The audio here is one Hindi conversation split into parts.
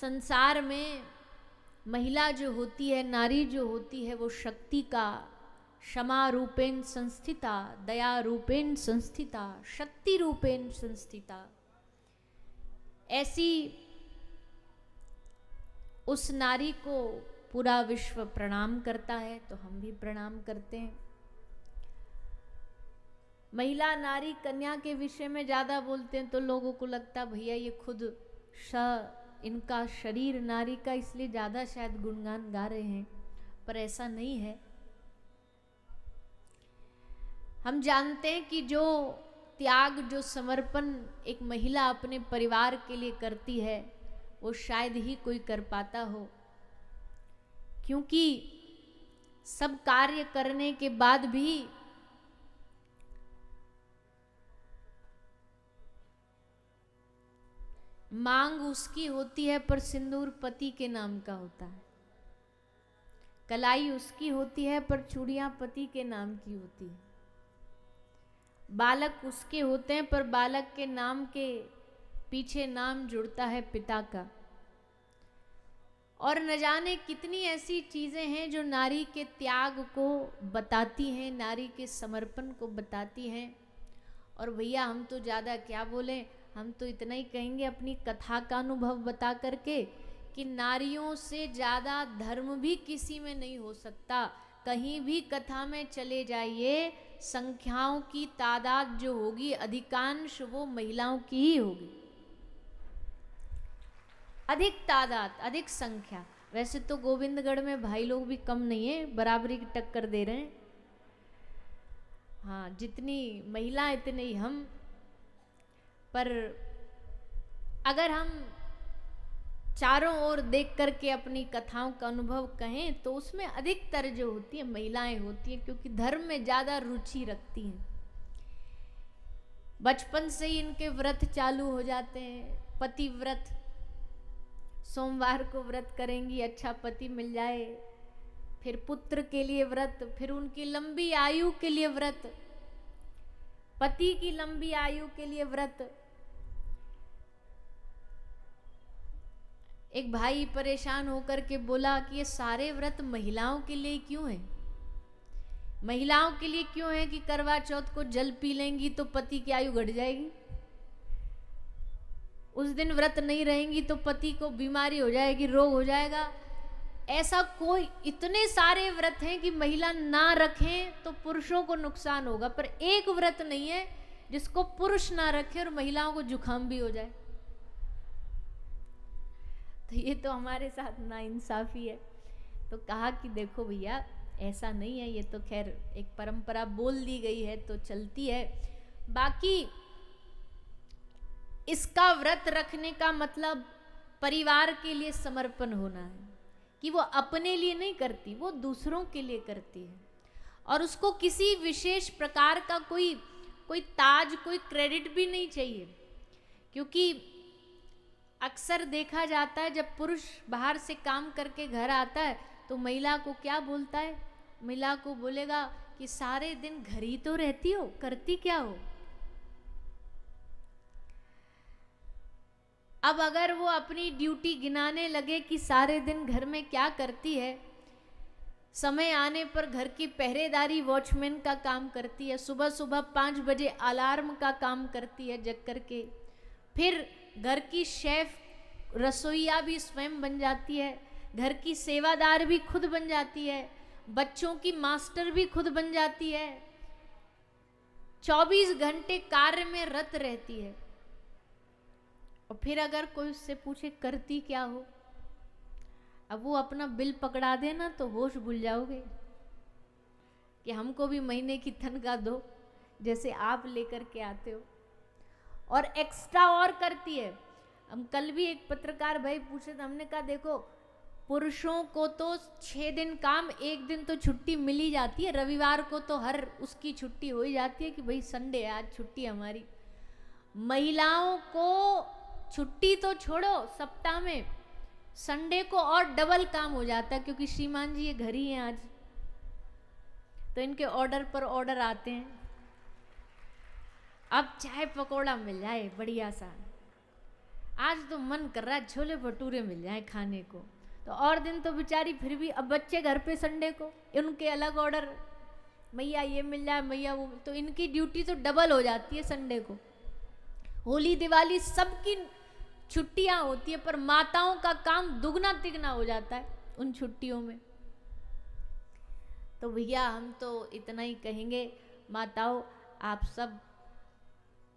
संसार में महिला जो होती है, नारी जो होती है, वो शक्ति का क्षमा रूपेण संस्थिता, दया रूपेण संस्थिता, शक्ति रूपेण संस्थिता, ऐसी उस नारी को पूरा विश्व प्रणाम करता है, तो हम भी प्रणाम करते हैं। महिला, नारी, कन्या के विषय में ज्यादा बोलते हैं तो लोगों को लगता भैया ये खुद इनका शरीर नारी का, इसलिए ज्यादा शायद गुणगान गा रहे हैं, पर ऐसा नहीं है। हम जानते हैं कि जो त्याग, जो समर्पण एक महिला अपने परिवार के लिए करती है, वो शायद ही कोई कर पाता हो, क्योंकि सब कार्य करने के बाद भी मांग उसकी होती है, पर सिंदूर पति के नाम का होता है। कलाई उसकी होती है, पर चूड़ियां पति के नाम की होती है। बालक उसके होते हैं, पर बालक के नाम के पीछे नाम जुड़ता है पिता का। और न जाने कितनी ऐसी चीजें हैं जो नारी के त्याग को बताती हैं, नारी के समर्पण को बताती हैं। और भैया हम तो ज्यादा क्या बोले, हम तो इतना ही कहेंगे अपनी कथा का अनुभव बता करके कि नारियों से ज्यादा धर्म भी किसी में नहीं हो सकता। कहीं भी कथा में चले जाइए, संख्याओं की तादाद जो होगी, अधिकांश वो महिलाओं की ही होगी। अधिक तादाद, अधिक संख्या। वैसे तो गोविंदगढ़ में भाई लोग भी कम नहीं है, बराबरी की टक्कर दे रहे हैं। हाँ, जितनी महिला इतने ही हम। पर अगर हम चारों ओर देख करके अपनी कथाओं का अनुभव कहें तो उसमें अधिकतर जो होती है महिलाएं होती हैं, क्योंकि धर्म में ज्यादा रुचि रखती हैं। बचपन से ही इनके व्रत चालू हो जाते हैं। पति व्रत, सोमवार को व्रत करेंगी, अच्छा पति मिल जाए। फिर पुत्र के लिए व्रत, फिर उनकी लंबी आयु के लिए व्रत, पति की लंबी आयु के लिए व्रत। एक भाई परेशान होकर के बोला कि ये सारे व्रत महिलाओं के लिए क्यों हैं? महिलाओं के लिए क्यों है कि करवा चौथ को जल पी लेंगी तो पति की आयु घट जाएगी, उस दिन व्रत नहीं रहेंगी तो पति को बीमारी हो जाएगी, रोग हो जाएगा। ऐसा कोई, इतने सारे व्रत हैं कि महिला ना रखें तो पुरुषों को नुकसान होगा, पर एक व्रत नहीं है जिसको पुरुष ना रखे और महिलाओं को जुकाम भी हो जाए। तो ये तो हमारे साथ नाइंसाफी है। तो कहा कि देखो भैया ऐसा नहीं है, ये तो खैर एक परंपरा बोल दी गई है तो चलती है। बाकी इसका व्रत रखने का मतलब परिवार के लिए समर्पण होना है, कि वो अपने लिए नहीं करती, वो दूसरों के लिए करती है। और उसको किसी विशेष प्रकार का कोई ताज, कोई क्रेडिट भी नहीं चाहिए। क्योंकि अक्सर देखा जाता है जब पुरुष बाहर से काम करके घर आता है तो महिला को क्या बोलता है? महिला को बोलेगा कि सारे दिन घर ही तो रहती हो, करती क्या हो? अब अगर वो अपनी ड्यूटी गिनाने लगे कि सारे दिन घर में क्या करती है, समय आने पर घर की पहरेदारी वॉचमैन का काम करती है, सुबह सुबह 5 बजे अलार्म का काम करती है जग करके, फिर घर की शेफ रसोईया भी स्वयं बन जाती है, घर की सेवादार भी खुद बन जाती है, बच्चों की मास्टर भी खुद बन जाती है, 24 घंटे कार्य में रत रहती है। और फिर अगर कोई उससे पूछे करती क्या हो, अब वो अपना बिल पकड़ा देना तो होश भूल जाओगे कि हमको भी महीने की तनख्वाह दो, जैसे आप लेकर के आते हो। और एक्स्ट्रा और करती है। हम कल भी एक पत्रकार भाई पूछे तो हमने कहा देखो, पुरुषों को तो 6 दिन काम, 1 दिन तो छुट्टी मिल ही जाती है, रविवार को तो हर उसकी छुट्टी हो ही जाती है कि भाई संडे है, आज छुट्टी हमारी। महिलाओं को छुट्टी तो छोड़ो, सप्ताह में संडे को और डबल काम हो जाता है, क्योंकि श्रीमान जी ये घर ही हैं आज, तो इनके ऑर्डर पर ऑर्डर आते हैं। अब चाय पकौड़ा मिल जाए बढ़िया सा, आज तो मन कर रहा है छोले भटूरे मिल जाए खाने को, तो और दिन तो बेचारी फिर भी, अब बच्चे घर पे संडे को उनके अलग ऑर्डर, मैया ये मिल जाए मैया वो, तो इनकी ड्यूटी तो डबल हो जाती है संडे को। होली दिवाली सबकी छुट्टियां होती है, पर माताओं का काम दुगना तिगना हो जाता है उन छुट्टियों में। तो भैया हम तो इतना ही कहेंगे, माताओं आप सब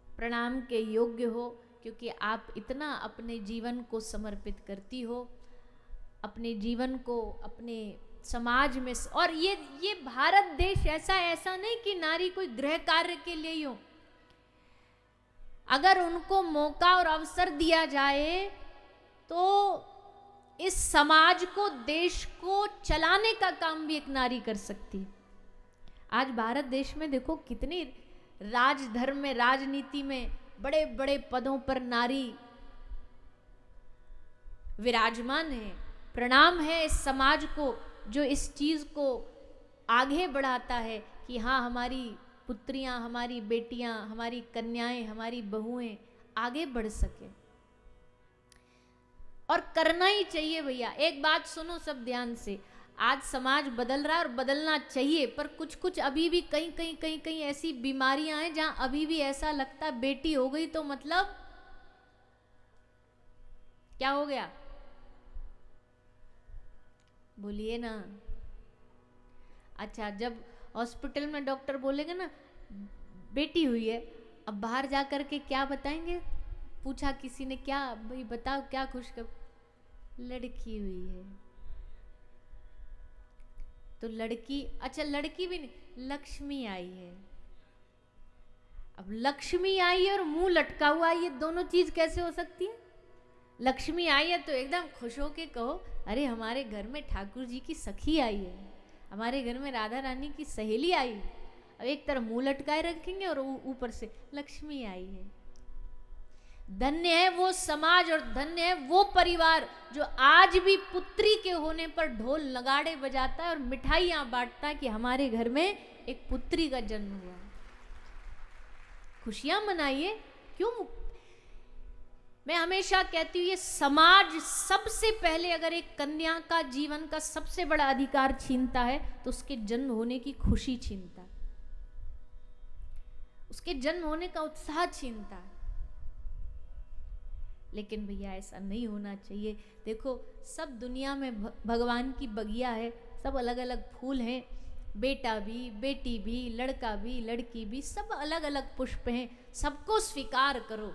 प्रणाम के योग्य हो, क्योंकि आप इतना अपने जीवन को समर्पित करती हो, अपने जीवन को अपने समाज में। और ये भारत देश ऐसा नहीं कि नारी कोई गृह कार्य के लिए ही हो। अगर उनको मौका और अवसर दिया जाए तो इस समाज को, देश को चलाने का काम भी एक नारी कर सकती है। आज भारत देश में देखो कितनी राजधर्म में, राजनीति में बड़े बड़े पदों पर नारी विराजमान है। प्रणाम है इस समाज को जो इस चीज को आगे बढ़ाता है कि हाँ हमारी पुत्रियां, हमारी बेटियां, हमारी कन्याएं, हमारी बहुएं आगे बढ़ सके। और करना ही चाहिए भैया। एक बात सुनो सब ध्यान से, आज समाज बदल रहा है और बदलना चाहिए, पर कुछ कुछ अभी भी कहीं ऐसी बीमारियां हैं जहां अभी भी ऐसा लगता है बेटी हो गई तो मतलब क्या हो गया, बोलिए ना। अच्छा, जब हॉस्पिटल में डॉक्टर बोलेंगे ना बेटी हुई है, अब बाहर जा कर के क्या बताएंगे, पूछा किसी ने क्या भाई बताओ क्या खुशखबर, लड़की हुई है। तो लड़की, अच्छा लड़की भी नहीं, लक्ष्मी आई है। अब लक्ष्मी आई है और मुंह लटका हुआ है, ये दोनों चीज कैसे हो सकती है। लक्ष्मी आई है तो एकदम खुश होके कहो अरे हमारे घर में ठाकुर जी की सखी आई है, हमारे घर में राधा रानी की सहेली आई है। अब एक तरफ मुंह लटकाए रखेंगे और ऊपर से लक्ष्मी आई है। धन्य है वो समाज और धन्य है वो परिवार जो आज भी पुत्री के होने पर ढोल नगाड़े बजाता है और मिठाइयां बांटता है कि हमारे घर में एक पुत्री का जन्म हुआ। खुशियां मनाइए। क्यों, मैं हमेशा कहती हूँ ये समाज सबसे पहले अगर एक कन्या का जीवन का सबसे बड़ा अधिकार छीनता है तो उसके जन्म होने की खुशी छीनता है, उसके जन्म होने का उत्साह छीनता है। लेकिन भैया ऐसा नहीं होना चाहिए। देखो सब दुनिया में भगवान की बगिया है, सब अलग अलग फूल हैं, बेटा भी, बेटी भी, लड़का भी, लड़की भी, सब अलग अलग पुष्प हैं। सबको स्वीकार करो,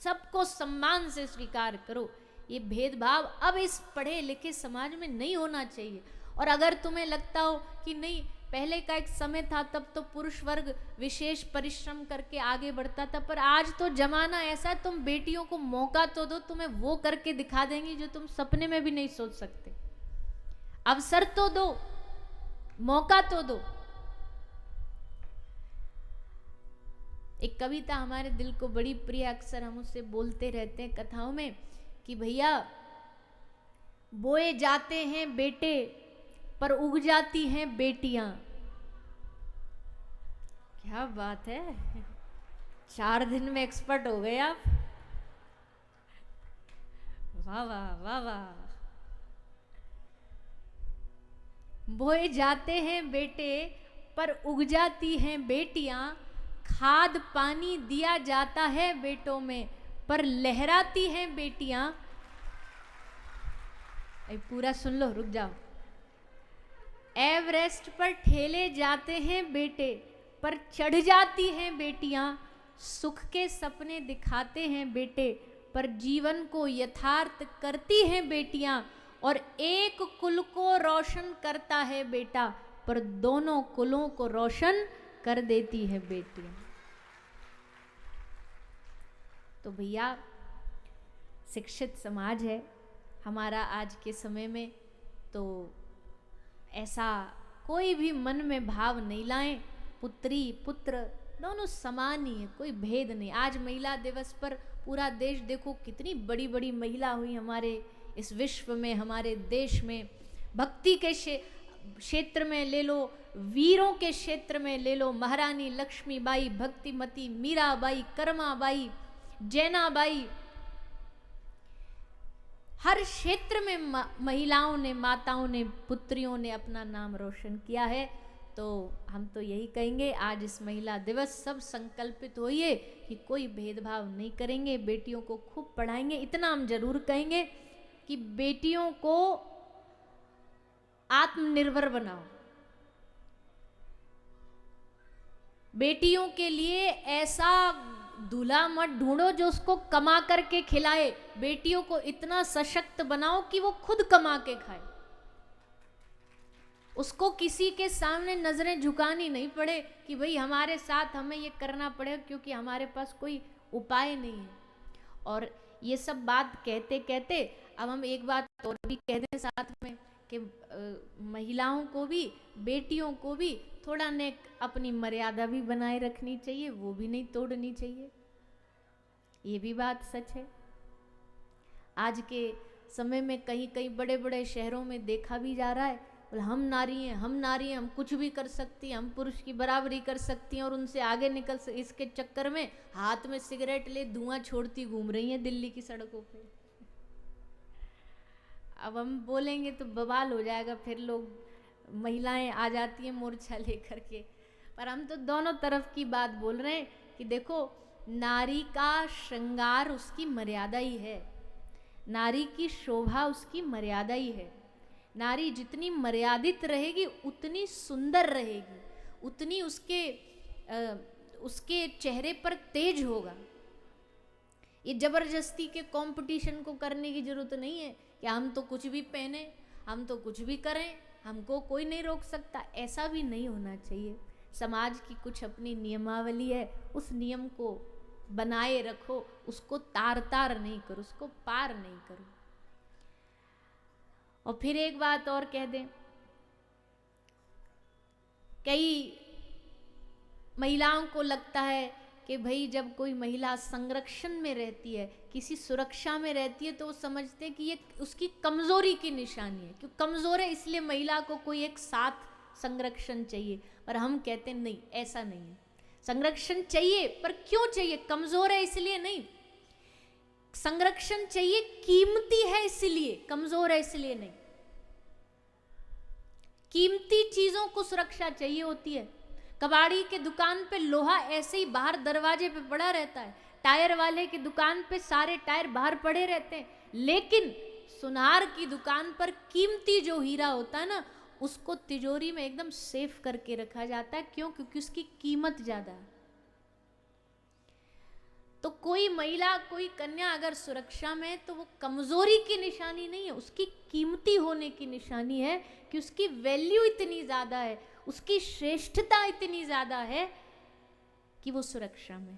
सबको सम्मान से स्वीकार करो। ये भेदभाव अब इस पढ़े लिखे समाज में नहीं होना चाहिए। और अगर तुम्हें लगता हो कि नहीं पहले का एक समय था तब तो पुरुष वर्ग विशेष परिश्रम करके आगे बढ़ता था, पर आज तो जमाना ऐसा है, तुम बेटियों को मौका तो दो, तुम्हें वो करके दिखा देंगी जो तुम सपने में भी नहीं सोच सकते। अवसर तो दो, मौका तो दो। एक कविता हमारे दिल को बड़ी प्रिय, अक्सर हम उससे बोलते रहते हैं कथाओं में कि भैया बोए जाते हैं बेटे पर उग जाती हैं बेटियां। क्या बात है, 4 दिन में एक्सपर्ट हो गए आप। वाह वाह वाह वाह। बोए जाते हैं बेटे पर उग जाती हैं बेटियां, खाद पानी दिया जाता है बेटों में पर लहराती हैं बेटियां। पूरा सुन लो, रुक जाओ। एवरेस्ट पर ठेले जाते हैं बेटे पर चढ़ जाती हैं बेटियां, सुख के सपने दिखाते हैं बेटे पर जीवन को यथार्थ करती हैं बेटियां, और एक कुल को रोशन करता है बेटा पर दोनों कुलों को रोशन कर देती है बेटियां। तो भैया शिक्षित समाज है हमारा आज के समय में, तो ऐसा कोई भी मन में भाव नहीं लाएं। पुत्री पुत्र दोनों समान ही है, कोई भेद नहीं। आज महिला दिवस पर पूरा देश देखो कितनी बड़ी बड़ी महिला हुई हमारे इस विश्व में, हमारे देश में। भक्ति के क्षेत्र में ले लो, वीरों के क्षेत्र में ले लो, महारानी लक्ष्मीबाई, भक्तिमती मीराबाई, कर्माबाई, जैनाबाई, हर क्षेत्र में महिलाओं ने, माताओं ने, पुत्रियों ने अपना नाम रोशन किया है। तो हम तो यही कहेंगे, आज इस महिला दिवस सब संकल्पित होइए कि कोई भेदभाव नहीं करेंगे, बेटियों को खूब पढ़ाएंगे। इतना हम जरूर कहेंगे कि बेटियों को आत्मनिर्भर बनाओ, बेटियों के लिए ऐसा दूल्हा मत ढूंढो जो उसको कमा करके खिलाए, बेटियों को इतना सशक्त बनाओ कि वो खुद कमा के खाए, उसको किसी के सामने नजरें झुकानी नहीं पड़े कि भाई हमारे साथ हमें ये करना पड़े क्योंकि हमारे पास कोई उपाय नहीं है। और ये सब बात कहते कहते अब हम एक बात और भी कह दें साथ में कि महिलाओं को भी, बेटियों को भी थोड़ा ने अपनी मर्यादा भी बनाए रखनी चाहिए, वो भी नहीं तोड़नी चाहिए। ये भी बात सच है। आज के समय में कहीं कहीं बड़े बड़े शहरों में देखा भी जा रहा है, हम नारी हैं, हम नारी हैं, हम कुछ भी कर सकती हैं, हम पुरुष की बराबरी कर सकती हैं, और उनसे आगे निकल इसके चक्कर में हाथ में सिगरेट ले धुआं छोड़ती घूम रही हैं दिल्ली की सड़कों पे। अब हम बोलेंगे तो बवाल हो जाएगा, फिर लोग महिलाएं आ जाती हैं मोर्चा लेकर के। पर हम तो दोनों तरफ की बात बोल रहे हैं कि देखो, नारी का श्रृंगार उसकी मर्यादा ही है, नारी की शोभा उसकी मर्यादा ही है। नारी जितनी मर्यादित रहेगी उतनी सुंदर रहेगी, उतनी उसके चेहरे पर तेज होगा। ये जबरदस्ती के कंपटीशन को करने की जरूरत नहीं है कि हम तो कुछ भी पहने, हम तो कुछ भी करें, हमको कोई नहीं रोक सकता, ऐसा भी नहीं होना चाहिए। समाज की कुछ अपनी नियमावली है, उस नियम को बनाए रखो, उसको तार तार नहीं करो, उसको पार नहीं करो। और फिर एक बात और कह दें, कई महिलाओं को लगता है कि भाई जब कोई महिला संरक्षण में रहती है, किसी सुरक्षा में रहती है, तो वो समझते हैं कि ये उसकी कमजोरी की निशानी है, क्यों कमजोर है इसलिए महिला को कोई एक साथ संरक्षण चाहिए। पर हम कहते हैं नहीं, ऐसा नहीं है। संरक्षण चाहिए, पर क्यों चाहिए? कमजोर है इसलिए नहीं, संरक्षण चाहिए कीमती है इसलिए, कमजोर है इसलिए नहीं। कीमती चीजों को सुरक्षा चाहिए होती है। कबाड़ी के दुकान पे लोहा ऐसे ही बाहर दरवाजे पे पड़ा रहता है, टायर वाले की दुकान पे सारे टायर बाहर पड़े रहते हैं, लेकिन सुनार की दुकान पर कीमती जो हीरा होता है ना, उसको तिजोरी में एकदम सेफ करके रखा जाता है। क्यों? क्योंकि उसकी कीमत ज्यादा है। तो कोई महिला, कोई कन्या अगर सुरक्षा में है तो वो कमजोरी की निशानी नहीं है, उसकी कीमती होने की निशानी है कि उसकी वैल्यू इतनी ज्यादा है, उसकी श्रेष्ठता इतनी ज्यादा है कि वो सुरक्षा में।